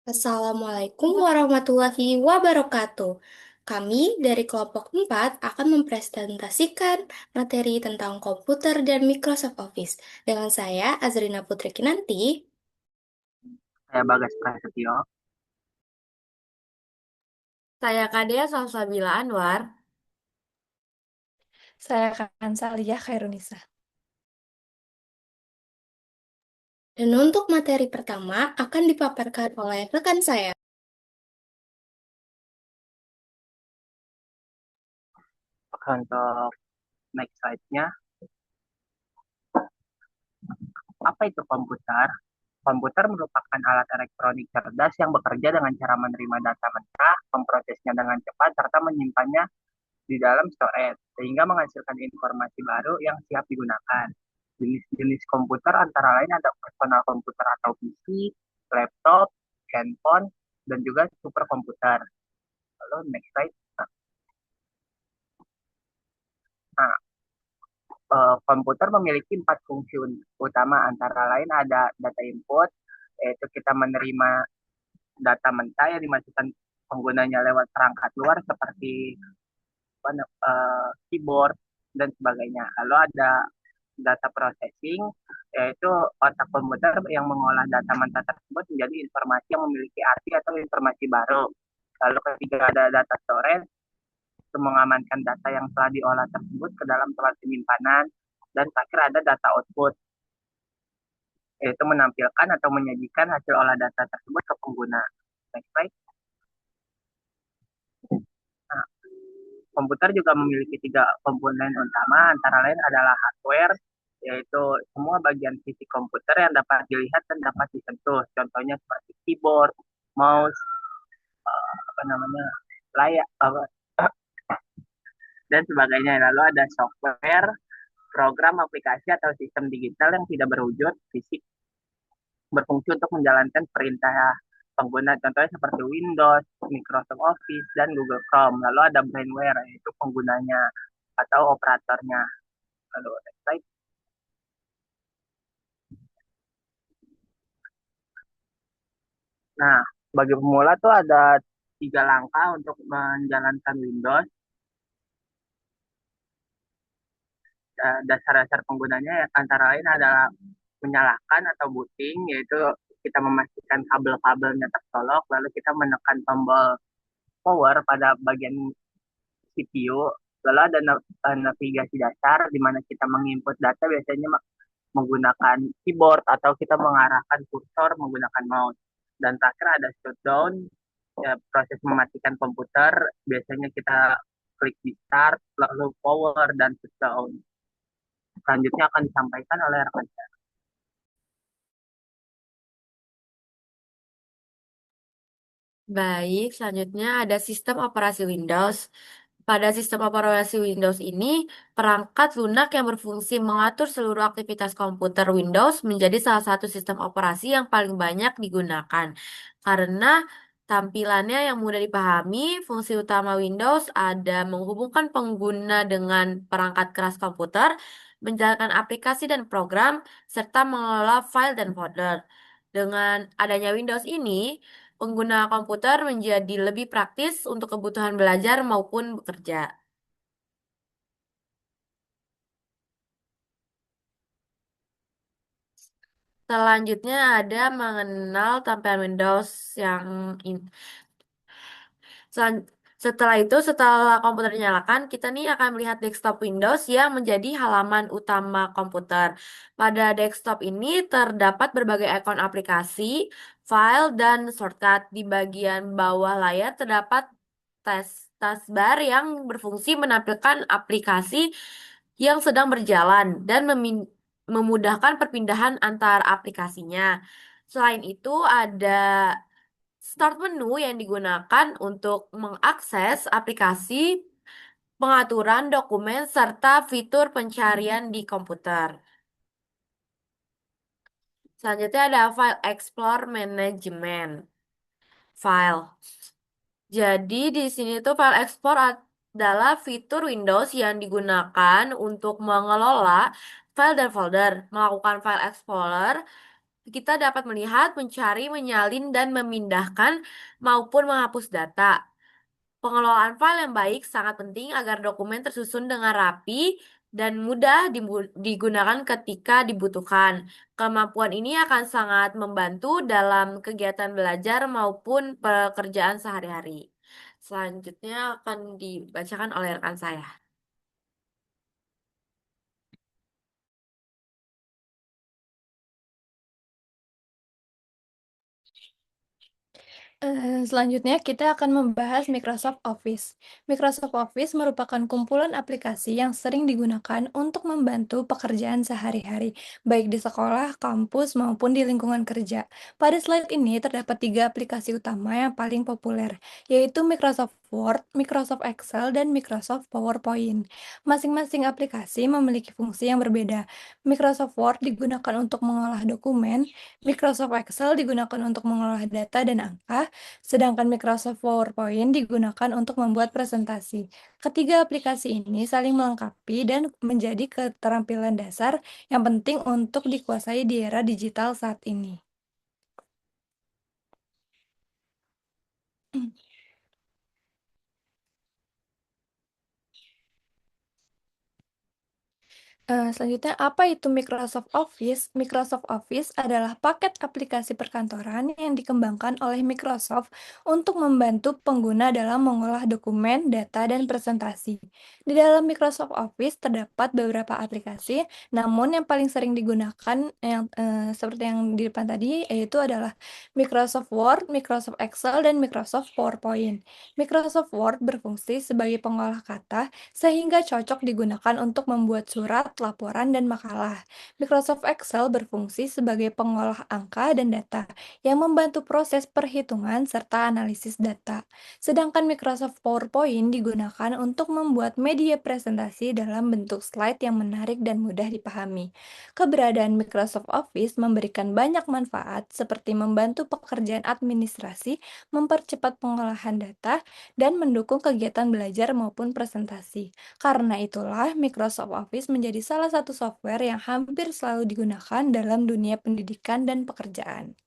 Assalamualaikum warahmatullahi wabarakatuh. Kami dari kelompok 4 akan mempresentasikan materi tentang komputer dan Microsoft Office. Dengan saya, Azrina Putri Kinanti. Saya Bagas Prasetyo. Saya Kadea Salsabila Anwar. Saya Kansaliyah Khairunisa. Dan untuk materi pertama akan dipaparkan oleh rekan saya. Untuk next slide-nya, apa itu komputer? Komputer merupakan alat elektronik cerdas yang bekerja dengan cara menerima data mentah, memprosesnya dengan cepat, serta menyimpannya di dalam storage, sehingga menghasilkan informasi baru yang siap digunakan. Jenis-jenis komputer antara lain ada personal komputer atau PC, laptop, handphone, dan juga superkomputer. Lalu next slide. Nah, komputer memiliki empat fungsi utama, antara lain ada data input, yaitu kita menerima data mentah yang dimasukkan penggunanya lewat perangkat luar seperti keyboard dan sebagainya. Lalu ada data processing, yaitu otak komputer yang mengolah data mentah tersebut menjadi informasi yang memiliki arti atau informasi baru. Lalu ketiga ada data storage, itu mengamankan data yang telah diolah tersebut ke dalam tempat penyimpanan. Dan terakhir ada data output, yaitu menampilkan atau menyajikan hasil olah data tersebut ke pengguna. Next slide. Nah, komputer juga memiliki tiga komponen utama, antara lain adalah hardware, yaitu semua bagian fisik komputer yang dapat dilihat dan dapat disentuh. Contohnya seperti keyboard, mouse, apa namanya, layar, dan sebagainya. Lalu ada software, program, aplikasi atau sistem digital yang tidak berwujud fisik, berfungsi untuk menjalankan perintah pengguna, contohnya seperti Windows, Microsoft Office, dan Google Chrome. Lalu ada brainware, yaitu penggunanya atau operatornya. Lalu next slide. Nah, bagi pemula tuh ada 3 langkah untuk menjalankan Windows. Dasar-dasar penggunanya antara lain adalah menyalakan atau booting, yaitu kita memastikan kabel-kabelnya tercolok, lalu kita menekan tombol power pada bagian CPU, lalu ada navigasi dasar di mana kita menginput data biasanya menggunakan keyboard atau kita mengarahkan kursor menggunakan mouse. Dan terakhir ada shutdown, ya, proses mematikan komputer, biasanya kita klik di start, lalu power, dan shutdown. Selanjutnya akan disampaikan oleh rekan saya. Baik, selanjutnya ada sistem operasi Windows. Pada sistem operasi Windows ini, perangkat lunak yang berfungsi mengatur seluruh aktivitas komputer Windows menjadi salah satu sistem operasi yang paling banyak digunakan. Karena tampilannya yang mudah dipahami, fungsi utama Windows ada menghubungkan pengguna dengan perangkat keras komputer, menjalankan aplikasi dan program, serta mengelola file dan folder. Dengan adanya Windows ini, pengguna komputer menjadi lebih praktis untuk kebutuhan belajar maupun bekerja. Selanjutnya ada mengenal tampilan Windows yang Selan- Setelah itu, setelah komputer dinyalakan, kita nih akan melihat desktop Windows yang menjadi halaman utama komputer. Pada desktop ini terdapat berbagai ikon aplikasi, file, dan shortcut. Di bagian bawah layar terdapat taskbar yang berfungsi menampilkan aplikasi yang sedang berjalan dan memudahkan perpindahan antar aplikasinya. Selain itu, ada Start menu yang digunakan untuk mengakses aplikasi, pengaturan dokumen, serta fitur pencarian di komputer. Selanjutnya ada File Explorer Management. File. Jadi di sini tuh file export adalah fitur Windows yang digunakan untuk mengelola file dan folder, melakukan file explorer, kita dapat melihat, mencari, menyalin, dan memindahkan maupun menghapus data. Pengelolaan file yang baik sangat penting agar dokumen tersusun dengan rapi dan mudah digunakan ketika dibutuhkan. Kemampuan ini akan sangat membantu dalam kegiatan belajar maupun pekerjaan sehari-hari. Selanjutnya akan dibacakan oleh rekan saya. Selanjutnya kita akan membahas Microsoft Office. Microsoft Office merupakan kumpulan aplikasi yang sering digunakan untuk membantu pekerjaan sehari-hari, baik di sekolah, kampus, maupun di lingkungan kerja. Pada slide ini terdapat 3 aplikasi utama yang paling populer, yaitu Microsoft Word, Microsoft Excel, dan Microsoft PowerPoint. Masing-masing aplikasi memiliki fungsi yang berbeda. Microsoft Word digunakan untuk mengolah dokumen, Microsoft Excel digunakan untuk mengolah data dan angka, sedangkan Microsoft PowerPoint digunakan untuk membuat presentasi. Ketiga aplikasi ini saling melengkapi dan menjadi keterampilan dasar yang penting untuk dikuasai di era digital saat ini. Selanjutnya, apa itu Microsoft Office? Microsoft Office adalah paket aplikasi perkantoran yang dikembangkan oleh Microsoft untuk membantu pengguna dalam mengolah dokumen, data, dan presentasi. Di dalam Microsoft Office terdapat beberapa aplikasi, namun yang paling sering digunakan seperti yang di depan tadi yaitu adalah Microsoft Word, Microsoft Excel, dan Microsoft PowerPoint. Microsoft Word berfungsi sebagai pengolah kata sehingga cocok digunakan untuk membuat surat, laporan, dan makalah. Microsoft Excel berfungsi sebagai pengolah angka dan data yang membantu proses perhitungan serta analisis data. Sedangkan Microsoft PowerPoint digunakan untuk membuat media presentasi dalam bentuk slide yang menarik dan mudah dipahami. Keberadaan Microsoft Office memberikan banyak manfaat seperti membantu pekerjaan administrasi, mempercepat pengolahan data, dan mendukung kegiatan belajar maupun presentasi. Karena itulah, Microsoft Office menjadi salah satu software yang hampir selalu digunakan dalam dunia pendidikan dan pekerjaan.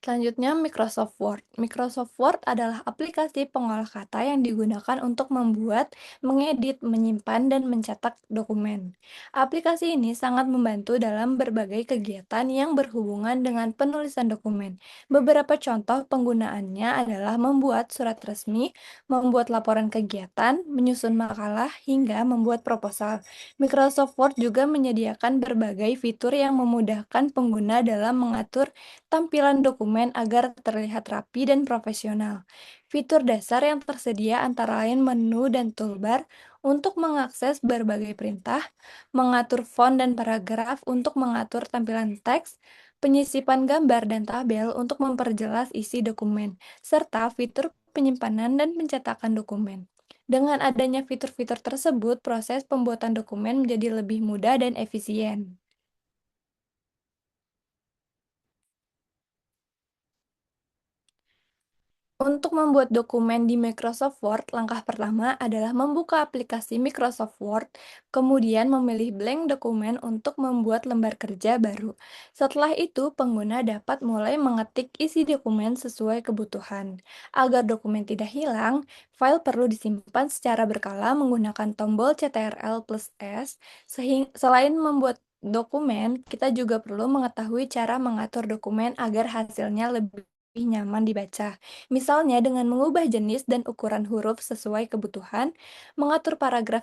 Selanjutnya, Microsoft Word. Microsoft Word adalah aplikasi pengolah kata yang digunakan untuk membuat, mengedit, menyimpan, dan mencetak dokumen. Aplikasi ini sangat membantu dalam berbagai kegiatan yang berhubungan dengan penulisan dokumen. Beberapa contoh penggunaannya adalah membuat surat resmi, membuat laporan kegiatan, menyusun makalah, hingga membuat proposal. Microsoft Word juga menyediakan berbagai fitur yang memudahkan pengguna dalam mengatur tampilan dokumen agar terlihat rapi dan profesional. Fitur dasar yang tersedia antara lain menu dan toolbar untuk mengakses berbagai perintah, mengatur font dan paragraf untuk mengatur tampilan teks, penyisipan gambar dan tabel untuk memperjelas isi dokumen, serta fitur penyimpanan dan pencetakan dokumen. Dengan adanya fitur-fitur tersebut, proses pembuatan dokumen menjadi lebih mudah dan efisien. Untuk membuat dokumen di Microsoft Word, langkah pertama adalah membuka aplikasi Microsoft Word, kemudian memilih blank dokumen untuk membuat lembar kerja baru. Setelah itu, pengguna dapat mulai mengetik isi dokumen sesuai kebutuhan. Agar dokumen tidak hilang, file perlu disimpan secara berkala menggunakan tombol Ctrl+S. Selain membuat dokumen, kita juga perlu mengetahui cara mengatur dokumen agar hasilnya lebih nyaman dibaca. Misalnya dengan mengubah jenis dan ukuran huruf sesuai kebutuhan, mengatur paragraf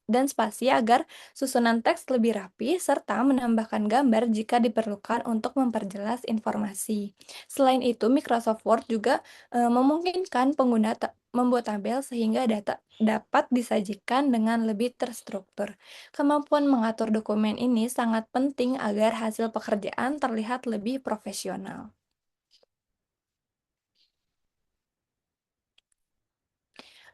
dan spasi agar susunan teks lebih rapi, serta menambahkan gambar jika diperlukan untuk memperjelas informasi. Selain itu, Microsoft Word juga memungkinkan pengguna membuat tabel sehingga data dapat disajikan dengan lebih terstruktur. Kemampuan mengatur dokumen ini sangat penting agar hasil pekerjaan terlihat lebih profesional.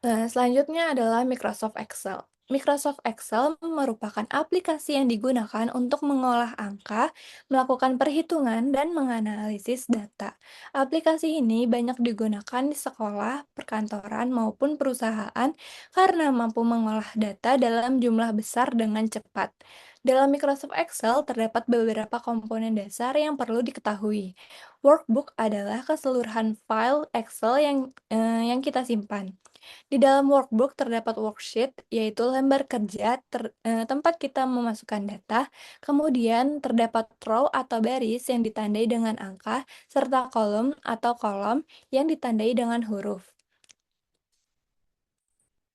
Selanjutnya adalah Microsoft Excel. Microsoft Excel merupakan aplikasi yang digunakan untuk mengolah angka, melakukan perhitungan, dan menganalisis data. Aplikasi ini banyak digunakan di sekolah, perkantoran, maupun perusahaan karena mampu mengolah data dalam jumlah besar dengan cepat. Dalam Microsoft Excel terdapat beberapa komponen dasar yang perlu diketahui. Workbook adalah keseluruhan file Excel yang kita simpan. Di dalam workbook terdapat worksheet, yaitu lembar kerja tempat kita memasukkan data. Kemudian terdapat row atau baris yang ditandai dengan angka, serta kolom atau kolom yang ditandai dengan huruf.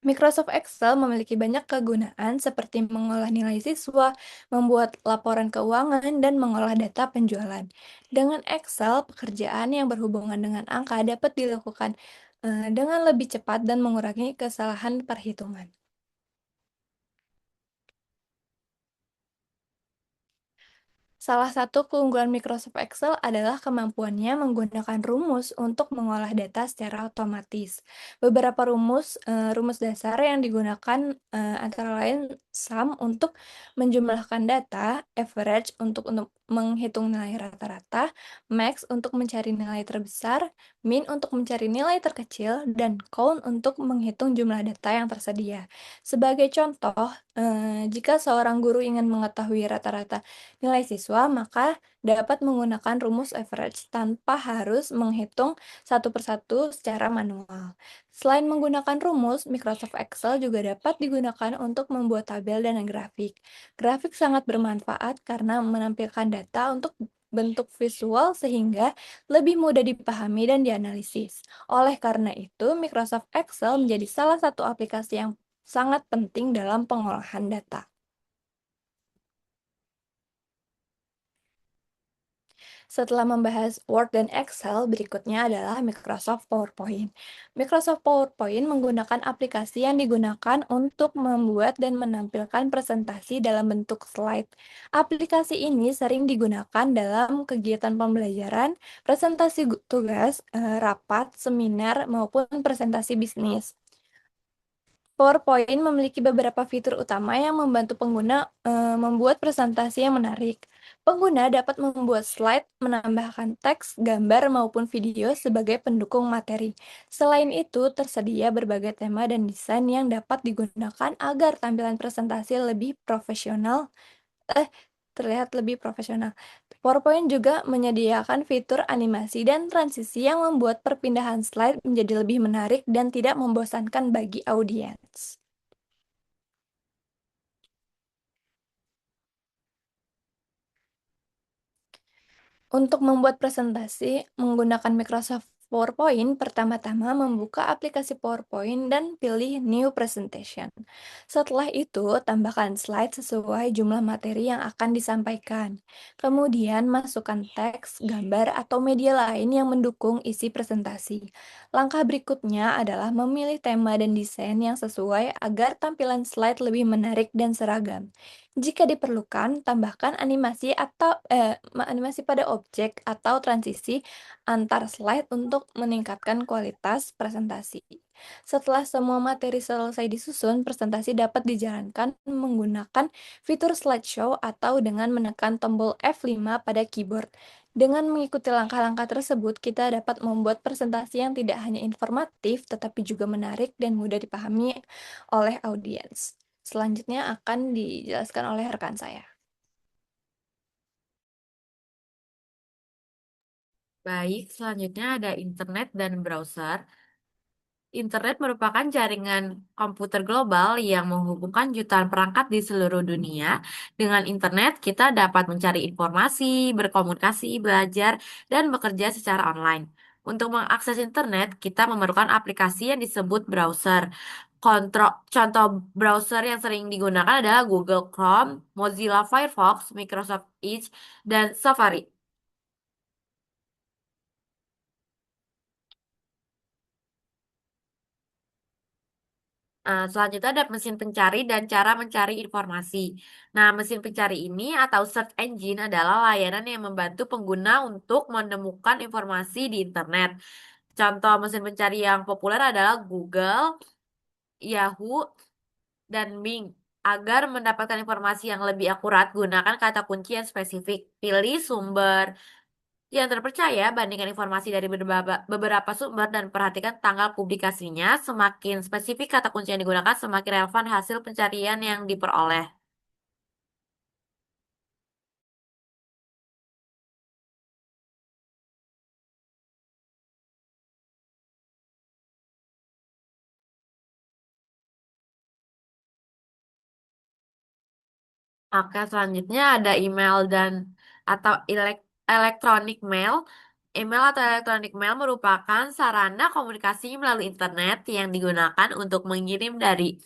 Microsoft Excel memiliki banyak kegunaan seperti mengolah nilai siswa, membuat laporan keuangan, dan mengolah data penjualan. Dengan Excel, pekerjaan yang berhubungan dengan angka dapat dilakukan dengan lebih cepat dan mengurangi kesalahan perhitungan. Salah satu keunggulan Microsoft Excel adalah kemampuannya menggunakan rumus untuk mengolah data secara otomatis. Beberapa rumus dasar yang digunakan antara lain sum untuk menjumlahkan data, average untuk menghitung nilai rata-rata, max untuk mencari nilai terbesar, min untuk mencari nilai terkecil, dan count untuk menghitung jumlah data yang tersedia. Sebagai contoh, jika seorang guru ingin mengetahui rata-rata nilai siswa, maka dapat menggunakan rumus average tanpa harus menghitung satu persatu secara manual. Selain menggunakan rumus, Microsoft Excel juga dapat digunakan untuk membuat tabel dan grafik. Grafik sangat bermanfaat karena menampilkan data untuk bentuk visual sehingga lebih mudah dipahami dan dianalisis. Oleh karena itu, Microsoft Excel menjadi salah satu aplikasi yang sangat penting dalam pengolahan data. Setelah membahas Word dan Excel, berikutnya adalah Microsoft PowerPoint. Microsoft PowerPoint menggunakan aplikasi yang digunakan untuk membuat dan menampilkan presentasi dalam bentuk slide. Aplikasi ini sering digunakan dalam kegiatan pembelajaran, presentasi tugas, rapat, seminar, maupun presentasi bisnis. PowerPoint memiliki beberapa fitur utama yang membantu pengguna membuat presentasi yang menarik. Pengguna dapat membuat slide, menambahkan teks, gambar, maupun video sebagai pendukung materi. Selain itu, tersedia berbagai tema dan desain yang dapat digunakan agar tampilan presentasi lebih profesional eh, terlihat lebih profesional. PowerPoint juga menyediakan fitur animasi dan transisi yang membuat perpindahan slide menjadi lebih menarik dan tidak membosankan bagi audiens. Untuk membuat presentasi menggunakan Microsoft PowerPoint, pertama-tama membuka aplikasi PowerPoint dan pilih New Presentation. Setelah itu, tambahkan slide sesuai jumlah materi yang akan disampaikan. Kemudian, masukkan teks, gambar, atau media lain yang mendukung isi presentasi. Langkah berikutnya adalah memilih tema dan desain yang sesuai agar tampilan slide lebih menarik dan seragam. Jika diperlukan, tambahkan animasi pada objek atau transisi antar slide untuk meningkatkan kualitas presentasi. Setelah semua materi selesai disusun, presentasi dapat dijalankan menggunakan fitur slideshow atau dengan menekan tombol F5 pada keyboard. Dengan mengikuti langkah-langkah tersebut, kita dapat membuat presentasi yang tidak hanya informatif, tetapi juga menarik dan mudah dipahami oleh audiens. Selanjutnya akan dijelaskan oleh rekan saya. Baik, selanjutnya ada internet dan browser. Internet merupakan jaringan komputer global yang menghubungkan jutaan perangkat di seluruh dunia. Dengan internet, kita dapat mencari informasi, berkomunikasi, belajar, dan bekerja secara online. Untuk mengakses internet, kita memerlukan aplikasi yang disebut browser. Contoh browser yang sering digunakan adalah Google Chrome, Mozilla Firefox, Microsoft Edge, dan Safari. Selanjutnya ada mesin pencari dan cara mencari informasi. Nah, mesin pencari ini atau search engine adalah layanan yang membantu pengguna untuk menemukan informasi di internet. Contoh mesin pencari yang populer adalah Google, Yahoo, dan Bing. Agar mendapatkan informasi yang lebih akurat, gunakan kata kunci yang spesifik. Pilih sumber yang terpercaya, bandingkan informasi dari beberapa sumber dan perhatikan tanggal publikasinya. Semakin spesifik kata kunci yang digunakan, semakin relevan hasil pencarian yang diperoleh. Oke, selanjutnya ada email dan atau elektronik mail. Email atau elektronik mail merupakan sarana komunikasi melalui internet yang digunakan untuk mengirim dari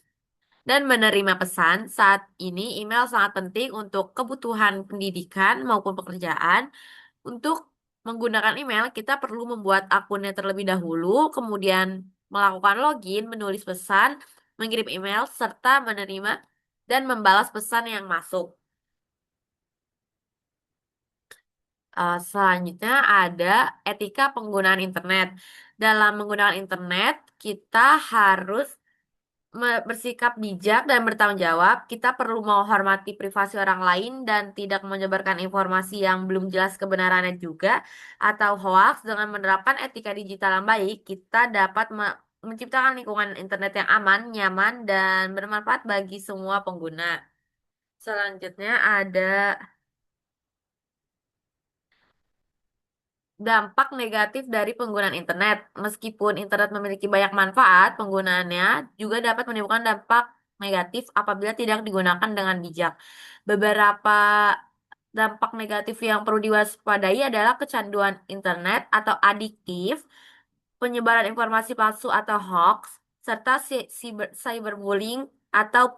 dan menerima pesan. Saat ini, email sangat penting untuk kebutuhan pendidikan maupun pekerjaan. Untuk menggunakan email, kita perlu membuat akunnya terlebih dahulu, kemudian melakukan login, menulis pesan, mengirim email, serta menerima dan membalas pesan yang masuk. Selanjutnya ada etika penggunaan internet. Dalam menggunakan internet, kita harus bersikap bijak dan bertanggung jawab. Kita perlu menghormati privasi orang lain dan tidak menyebarkan informasi yang belum jelas kebenarannya juga atau hoax. Dengan menerapkan etika digital yang baik, kita dapat menciptakan lingkungan internet yang aman, nyaman, dan bermanfaat bagi semua pengguna. Selanjutnya ada dampak negatif dari penggunaan internet. Meskipun internet memiliki banyak manfaat, penggunaannya juga dapat menimbulkan dampak negatif apabila tidak digunakan dengan bijak. Beberapa dampak negatif yang perlu diwaspadai adalah kecanduan internet atau adiktif, penyebaran informasi palsu atau hoax, serta cyberbullying atau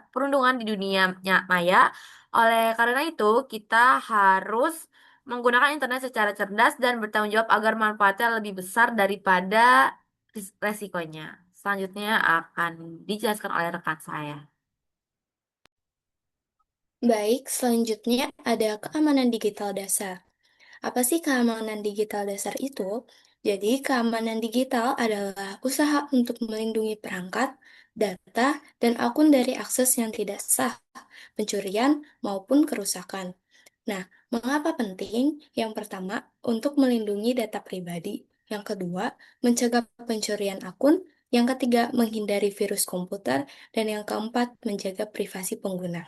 perundungan di dunia maya. Oleh karena itu, kita harus menggunakan internet secara cerdas dan bertanggung jawab agar manfaatnya lebih besar daripada resikonya. Selanjutnya akan dijelaskan oleh rekan saya. Baik, selanjutnya ada keamanan digital dasar. Apa sih keamanan digital dasar itu? Jadi, keamanan digital adalah usaha untuk melindungi perangkat, data, dan akun dari akses yang tidak sah, pencurian, maupun kerusakan. Nah, mengapa penting? Yang pertama, untuk melindungi data pribadi. Yang kedua, mencegah pencurian akun. Yang ketiga, menghindari virus komputer. Dan yang keempat, menjaga privasi pengguna.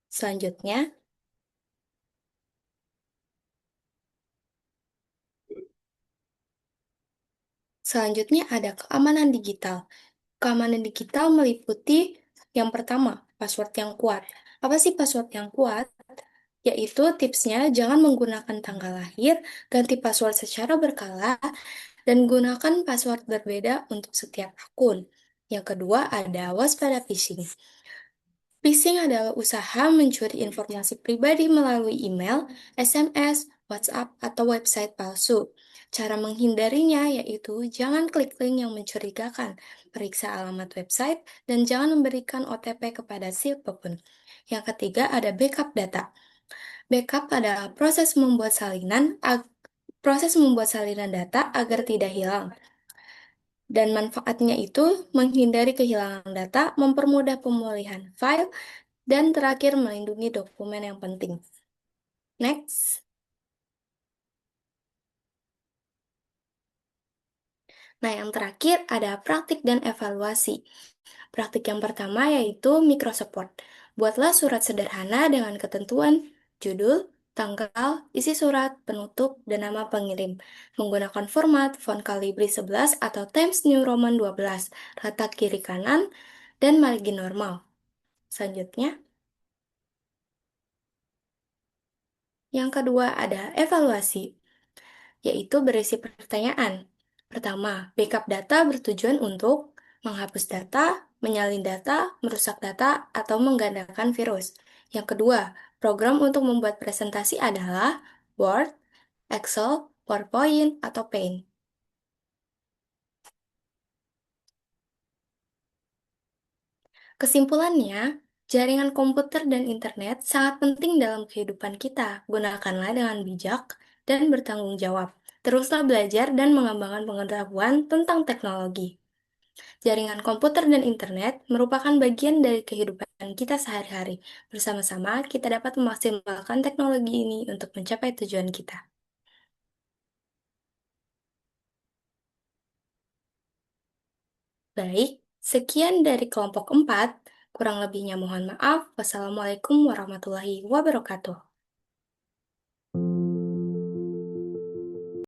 Selanjutnya, selanjutnya ada keamanan digital. Keamanan digital meliputi yang pertama, password yang kuat. Apa sih password yang kuat? Yaitu tipsnya jangan menggunakan tanggal lahir, ganti password secara berkala, dan gunakan password berbeda untuk setiap akun. Yang kedua ada waspada phishing. Phishing adalah usaha mencuri informasi pribadi melalui email, SMS, WhatsApp, atau website palsu. Cara menghindarinya yaitu jangan klik link yang mencurigakan, periksa alamat website, dan jangan memberikan OTP kepada siapapun. Yang ketiga ada backup data. Backup adalah proses membuat salinan data agar tidak hilang. Dan manfaatnya itu menghindari kehilangan data, mempermudah pemulihan file, dan terakhir melindungi dokumen yang penting. Next. Nah, yang terakhir ada praktik dan evaluasi. Praktik yang pertama yaitu microsupport. Buatlah surat sederhana dengan ketentuan judul, tanggal, isi surat, penutup, dan nama pengirim. Menggunakan format font Calibri 11 atau Times New Roman 12, letak kiri kanan, dan margin normal. Selanjutnya, yang kedua ada evaluasi, yaitu berisi pertanyaan. Pertama, backup data bertujuan untuk menghapus data, menyalin data, merusak data, atau menggandakan virus. Yang kedua, program untuk membuat presentasi adalah Word, Excel, PowerPoint, atau Paint. Kesimpulannya, jaringan komputer dan internet sangat penting dalam kehidupan kita. Gunakanlah dengan bijak dan bertanggung jawab. Teruslah belajar dan mengembangkan pengetahuan tentang teknologi. Jaringan komputer dan internet merupakan bagian dari kehidupan kita sehari-hari. Bersama-sama, kita dapat memaksimalkan teknologi ini untuk mencapai tujuan kita. Baik, sekian dari kelompok 4. Kurang lebihnya mohon maaf. Wassalamualaikum warahmatullahi wabarakatuh.